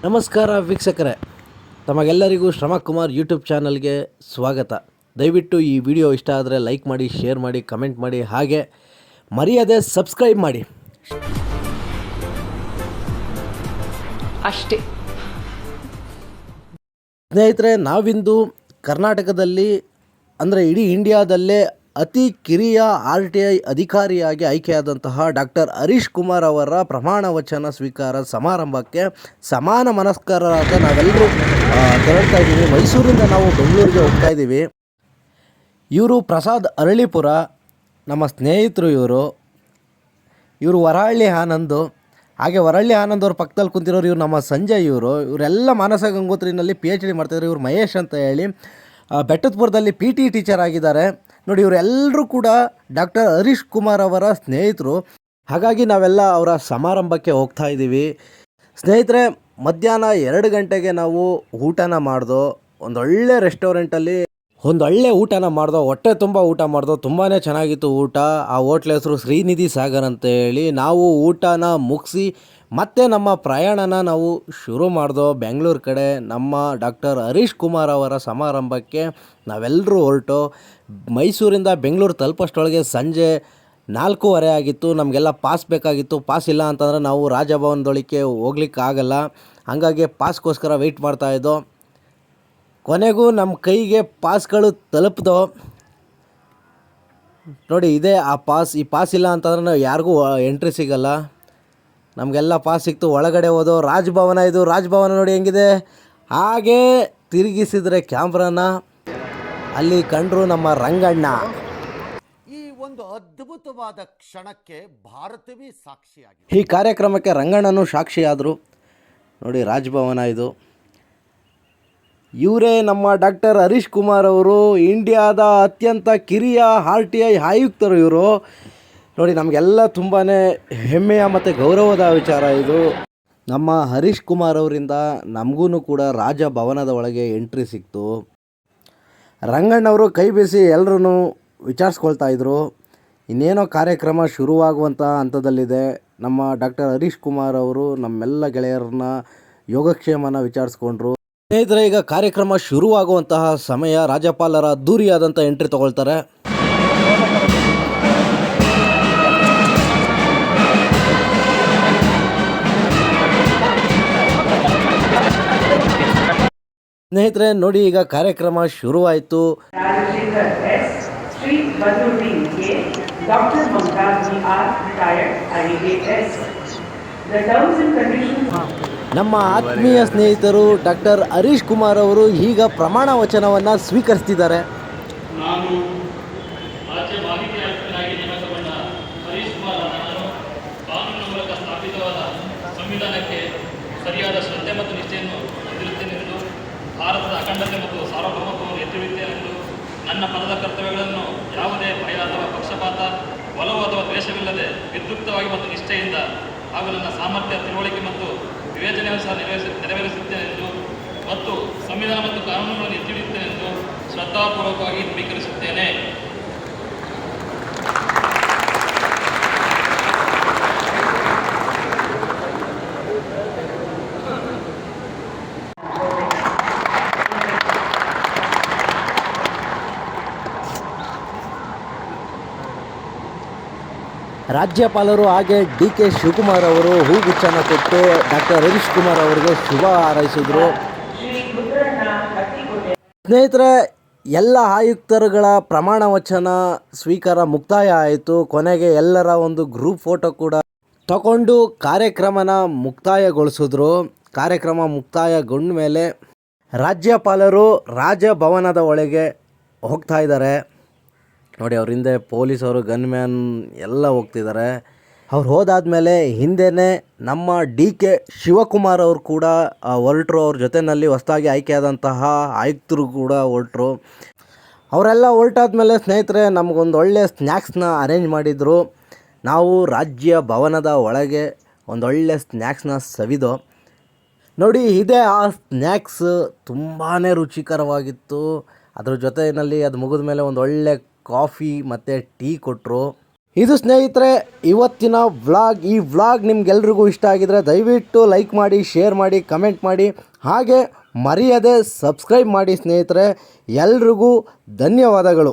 ನಮಸ್ಕಾರ ವೀಕ್ಷಕರೇ, ತಮಗೆಲ್ಲರಿಗೂ ಶ್ರಮಕುಮಾರ್ ಯೂಟ್ಯೂಬ್ ಚಾನಲ್ಗೆ ಸ್ವಾಗತ. ದಯವಿಟ್ಟು ಈ ವಿಡಿಯೋ ಇಷ್ಟ ಆದರೆ ಲೈಕ್ ಮಾಡಿ, ಶೇರ್ ಮಾಡಿ, ಕಮೆಂಟ್ ಮಾಡಿ, ಹಾಗೆ ಮರೆಯದೆ ಸಬ್ಸ್ಕ್ರೈಬ್ ಮಾಡಿ ಅಷ್ಟೇ. ಸ್ನೇಹಿತರೆ, ನಾವಿಂದು ಕರ್ನಾಟಕದಲ್ಲಿ ಅಂದರೆ ಇಡೀ ಇಂಡಿಯಾದಲ್ಲೇ ಅತಿ ಕಿರಿಯ RTI ಅಧಿಕಾರಿಯಾಗಿ ಆಯ್ಕೆಯಾದಂತಹ ಡಾಕ್ಟರ್ ಹರೀಶ್ ಕುಮಾರ್ ಅವರ ಪ್ರಮಾಣ ವಚನ ಸ್ವೀಕಾರ ಸಮಾರಂಭಕ್ಕೆ ಸಮಾನ ಮನಸ್ಕರಾದ ನಾವೆಲ್ಲರೂ ತೆರಳ್ತಾ ಇದ್ದೀವಿ. ಮೈಸೂರಿಂದ ನಾವು ಬೆಂಗಳೂರಿಗೆ ಹೋಗ್ತಾ ಇದ್ದೀವಿ. ಇವರು ಪ್ರಸಾದ್ ಅರಳಿಪುರ, ನಮ್ಮ ಸ್ನೇಹಿತರು. ಇವರು ವರಹಳ್ಳಿ ಆನಂದ್. ಹಾಗೆ ವರಹಳ್ಳಿ ಆನಂದ್ ಅವ್ರ ಪಕ್ಕದಲ್ಲಿ ಕುಂತಿರೋರು ಇವರು ನಮ್ಮ ಸಂಜಯ್. ಇವರೆಲ್ಲ ಮಾನಸ ಗಂಗೋತ್ರಿನಲ್ಲಿ PhD ಮಾಡ್ತಾಯಿದ್ರು. ಇವರು ಮಹೇಶ್ ಅಂತ ಹೇಳಿ ಬೆಟ್ಟದಪುರದಲ್ಲಿ PT ಟೀಚರ್ ಆಗಿದ್ದಾರೆ. ನೋಡಿ, ಇವರೆಲ್ಲರೂ ಕೂಡ ಡಾಕ್ಟರ್ ಹರೀಶ್ ಕುಮಾರ್ ಅವರ ಸ್ನೇಹಿತರು. ಹಾಗಾಗಿ ನಾವೆಲ್ಲ ಅವರ ಸಮಾರಂಭಕ್ಕೆ ಹೋಗ್ತಾ ಇದ್ದೀವಿ. ಸ್ನೇಹಿತರೆ, ಮಧ್ಯಾಹ್ನ 2 ಗಂಟೆಗೆ ನಾವು ಊಟನ ಮಾಡ್ದೋ. ಒಂದೊಳ್ಳೆ ರೆಸ್ಟೋರೆಂಟಲ್ಲಿ ಒಂದೊಳ್ಳೆ ಊಟನ ಮಾಡ್ದೋ. ಹೊಟ್ಟೆ ತುಂಬ ಊಟ ಮಾಡ್ದೋ. ತುಂಬಾ ಚೆನ್ನಾಗಿತ್ತು ಊಟ. ಆ ಹೋಟ್ಲ್ ಹೆಸರು ಶ್ರೀನಿಧಿ ಸಾಗರ್ ಅಂತ ಹೇಳಿ. ನಾವು ಊಟನ ಮುಗಿಸಿ ಮತ್ತೆ ನಮ್ಮ ಪ್ರಯಾಣನ ನಾವು ಶುರು ಮಾಡ್ದೋ ಬೆಂಗಳೂರು ಕಡೆ. ನಮ್ಮ ಡಾಕ್ಟರ್ ಹರೀಶ್ ಕುಮಾರ್ ಅವರ ಸಮಾರಂಭಕ್ಕೆ ನಾವೆಲ್ಲರೂ ಹೊರಟು ಮೈಸೂರಿಂದ ಬೆಂಗಳೂರು ತಲುಪೋಷ್ಟೊಳಗೆ ಸಂಜೆ 4:15 ಆಗಿತ್ತು. ನಮಗೆಲ್ಲ ಪಾಸ್ ಬೇಕಾಗಿತ್ತು. ಪಾಸ್ ಇಲ್ಲ ಅಂತಂದರೆ ನಾವು ರಾಜಭವನದೊಳಕ್ಕೆ ಹೋಗ್ಲಿಕ್ಕಾಗಲ್ಲ. ಹಾಗಾಗಿ ಪಾಸ್ಗೋಸ್ಕರ ವೆಯ್ಟ್ ಮಾಡ್ತಾಯಿದ್ದೋ. ಕೊನೆಗೂ ನಮ್ಮ ಕೈಗೆ ಪಾಸ್ಗಳು ತಲುಪ್ದೋ. ನೋಡಿ, ಇದೇ ಆ ಪಾಸ್. ಈ ಪಾಸ್ ಇಲ್ಲ ಅಂತಂದ್ರೆ ನಾವು ಯಾರಿಗೂ ಎಂಟ್ರಿ ಸಿಗಲ್ಲ. ನಮಗೆಲ್ಲ ಪಾಸ್ ಸಿಕ್ತು. ಒಳಗಡೆ ಹೋದೋ. ರಾಜಭವನ ಇದು. ರಾಜಭವನ ನೋಡಿ ಹೆಂಗಿದೆ. ಹಾಗೇ ತಿರುಗಿಸಿದರೆ ಕ್ಯಾಮ್ರಾನ ಅಲ್ಲಿ ಕಂಡ್ರು ನಮ್ಮ ರಂಗಣ್ಣ. ಈ ಒಂದು ಅದ್ಭುತವಾದ ಕ್ಷಣಕ್ಕೆ ಭಾರತವೇ ಸಾಕ್ಷಿಯಾಗಿದೆ. ಈ ಕಾರ್ಯಕ್ರಮಕ್ಕೆ ರಂಗಣ್ಣನೂ ಸಾಕ್ಷಿಯಾದರು. ನೋಡಿ, ರಾಜಭವನ ಇದು. ಇವರೇ ನಮ್ಮ ಡಾಕ್ಟರ್ ಹರೀಶ್ ಕುಮಾರ್ ಅವರು, ಇಂಡಿಯಾದ ಅತ್ಯಂತ ಕಿರಿಯ RTI ಆಯುಕ್ತರು ಇವರು. ನೋಡಿ, ನಮಗೆಲ್ಲ ತುಂಬಾ ಹೆಮ್ಮೆಯ ಮತ್ತು ಗೌರವದ ವಿಚಾರ ಇದು. ನಮ್ಮ ಹರೀಶ್ ಕುಮಾರ್ ಅವರಿಂದ ನಮಗೂ ಕೂಡ ರಾಜಭವನದ ಒಳಗೆ ಎಂಟ್ರಿ ಸಿಕ್ತು. ರಂಗಣ್ಣವರು ಕೈ ಬೀಸಿ ಎಲ್ಲರೂ ವಿಚಾರಿಸ್ಕೊಳ್ತಾ ಇದ್ರು. ಇನ್ನೇನೋ ಕಾರ್ಯಕ್ರಮ ಶುರುವಾಗುವಂಥ ಹಂತದಲ್ಲಿದೆ. ನಮ್ಮ ಡಾಕ್ಟರ್ ಹರೀಶ್ ಕುಮಾರ್ ಅವರು ನಮ್ಮೆಲ್ಲ ಗೆಳೆಯರನ್ನ ಯೋಗಕ್ಷೇಮನ ವಿಚಾರಿಸ್ಕೊಂಡ್ರು. ಸ್ನೇಹಿತರೆ, ಈಗ ಕಾರ್ಯಕ್ರಮ ಶುರುವಾಗುವಂತಹ ಸಮಯ. ರಾಜ್ಯಪಾಲರ ಅದ್ದೂರಿಯಾದಂಥ ಎಂಟ್ರಿ ತಗೊಳ್ತಾರೆ. ಸ್ನೇಹಿತರೆ, ನೋಡಿ, ಈಗ ಕಾರ್ಯಕ್ರಮ ಶುರುವಾಯಿತು. ನಮ್ಮ ಆತ್ಮೀಯ ಸ್ನೇಹಿತರು ಡಾಕ್ಟರ್ ಹರೀಶ್ ಕುಮಾರ್ ಅವರು ಈಗ ಪ್ರಮಾಣ ವಚನವನ್ನು ಸ್ವೀಕರಿಸ್ತಿದ್ದಾರೆ. ನಾನು ರಾಜ್ಯ ಮಾಹಿತಿ ಆಯುಕ್ತನಾಗಿ ನೇಮಕಗೊಂಡ ಹರೀಶ್ ಕುಮಾರ್ ನಾನು ಕಾನೂನಿನ ಮೂಲಕ ಸ್ಥಾಪಿತವಾದ ಸಂವಿಧಾನಕ್ಕೆ ಸರಿಯಾದ ಶ್ರದ್ಧೆ ಮತ್ತು ನಿಷ್ಠೆಯನ್ನು ಹೊಂದಿರುತ್ತೇನೆಂದು, ಭಾರತದ ಅಖಂಡತೆ ಮತ್ತು ಸಾರ್ವಭೌಮತ್ವವನ್ನು ಎತ್ತಿಡುತ್ತೇನೆಂದು, ನನ್ನ ಪದದ ಕರ್ತವ್ಯಗಳನ್ನು ಯಾವುದೇ ಭಯ ಅಥವಾ ಪಕ್ಷಪಾತ, ಒಲವು ಅಥವಾ ದ್ವೇಷವಿಲ್ಲದೆ ವಿದ್ಯುಕ್ತವಾಗಿ ಮತ್ತು ನಿಷ್ಠೆಯಿಂದ ಹಾಗೂ ನನ್ನ ಸಾಮರ್ಥ್ಯ, ತಿಳುವಳಿಕೆ ಮತ್ತು ವಿವೇಚನೆಯನ್ನು ಸಹ ನೆರವೇರಿಸುತ್ತೇನೆಂದು ಮತ್ತು ಸಂವಿಧಾನ ಮತ್ತು ಕಾನೂನುಗಳನ್ನು ಎತ್ತಿಡುತ್ತೇನೆಂದು ಶ್ರದ್ಧಾಪೂರ್ವಕವಾಗಿ ನವೀಕರಿಸುತ್ತೇನೆ. ರಾಜ್ಯಪಾಲರು ಹಾಗೆ DK ಶಿವಕುಮಾರ್ ಅವರು ಹೂಗುಚ್ಛನ ಕೊಟ್ಟು ಡಾಕ್ಟರ್ ಹರೀಶ್ ಕುಮಾರ್ ಅವರಿಗೆ ಶುಭ ಹಾರೈಸಿದರು. ಸ್ನೇಹಿತರೆ, ಎಲ್ಲ ಆಯುಕ್ತರುಗಳ ಪ್ರಮಾಣ ವಚನ ಸ್ವೀಕಾರ ಮುಕ್ತಾಯ ಆಯಿತು. ಕೊನೆಗೆ ಎಲ್ಲರ ಒಂದು ಗ್ರೂಪ್ ಫೋಟೋ ಕೂಡ ತಗೊಂಡು ಕಾರ್ಯಕ್ರಮನ ಮುಕ್ತಾಯಗೊಳಿಸಿದ್ರು. ಕಾರ್ಯಕ್ರಮ ಮುಕ್ತಾಯಗೊಂಡ ಮೇಲೆ ರಾಜ್ಯಪಾಲರು ರಾಜಭವನದ ಒಳಗೆ ಹೋಗ್ತಾ ಇದ್ದಾರೆ. ನೋಡಿ, ಅವ್ರ ಹಿಂದೆ ಪೊಲೀಸವರು, ಗನ್ಮ್ಯಾನ್ ಎಲ್ಲ ಹೋಗ್ತಿದ್ದಾರೆ. ಅವ್ರು ಹೋದಾದ್ಮೇಲೆ ಹಿಂದೆನೇ ನಮ್ಮ DK ಶಿವಕುಮಾರ್ ಅವರು ಕೂಡ ಹೊರಟರು. ಅವ್ರ ಜೊತೆಯಲ್ಲಿ ಹೊಸದಾಗಿ ಆಯ್ಕೆಯಾದಂತಹ ಆಯುಕ್ತರು ಕೂಡ ಹೊರಟರು. ಅವರೆಲ್ಲ ಹೊರಟಾದ್ಮೇಲೆ ಸ್ನೇಹಿತರೆ, ನಮಗೊಂದು ಒಳ್ಳೆ ಸ್ನ್ಯಾಕ್ಸ್ನ ಅರೇಂಜ್ ಮಾಡಿದರು. ನಾವು ರಾಜ್ಯ ಭವನದ ಒಳಗೆ ಒಂದೊಳ್ಳೆ ಸ್ನ್ಯಾಕ್ಸ್ನ ಸವಿದೋ. ನೋಡಿ, ಇದೇ ಆ ಸ್ನ್ಯಾಕ್ಸ್. ತುಂಬಾ ರುಚಿಕರವಾಗಿತ್ತು. ಅದ್ರ ಜೊತೆಯಲ್ಲಿ ಅದು ಮುಗಿದ ಮೇಲೆ ಒಂದು ಒಳ್ಳೆ ಕಾಫಿ ಮತ್ತು ಟೀ ಕೊಟ್ಟರು. ಇದು ಸ್ನೇಹಿತರೆ ಇವತ್ತಿನ ವ್ಲಾಗ್. ಈ ವ್ಲಾಗ್ ನಿಮ್ಗೆಲ್ರಿಗೂ ಇಷ್ಟ ಆಗಿದರೆ ದಯವಿಟ್ಟು ಲೈಕ್ ಮಾಡಿ, ಶೇರ್ ಮಾಡಿ, ಕಮೆಂಟ್ ಮಾಡಿ, ಹಾಗೆ ಮರೆಯದೆ ಸಬ್ಸ್ಕ್ರೈಬ್ ಮಾಡಿ ಸ್ನೇಹಿತರೆ. ಎಲ್ರಿಗೂ ಧನ್ಯವಾದಗಳು.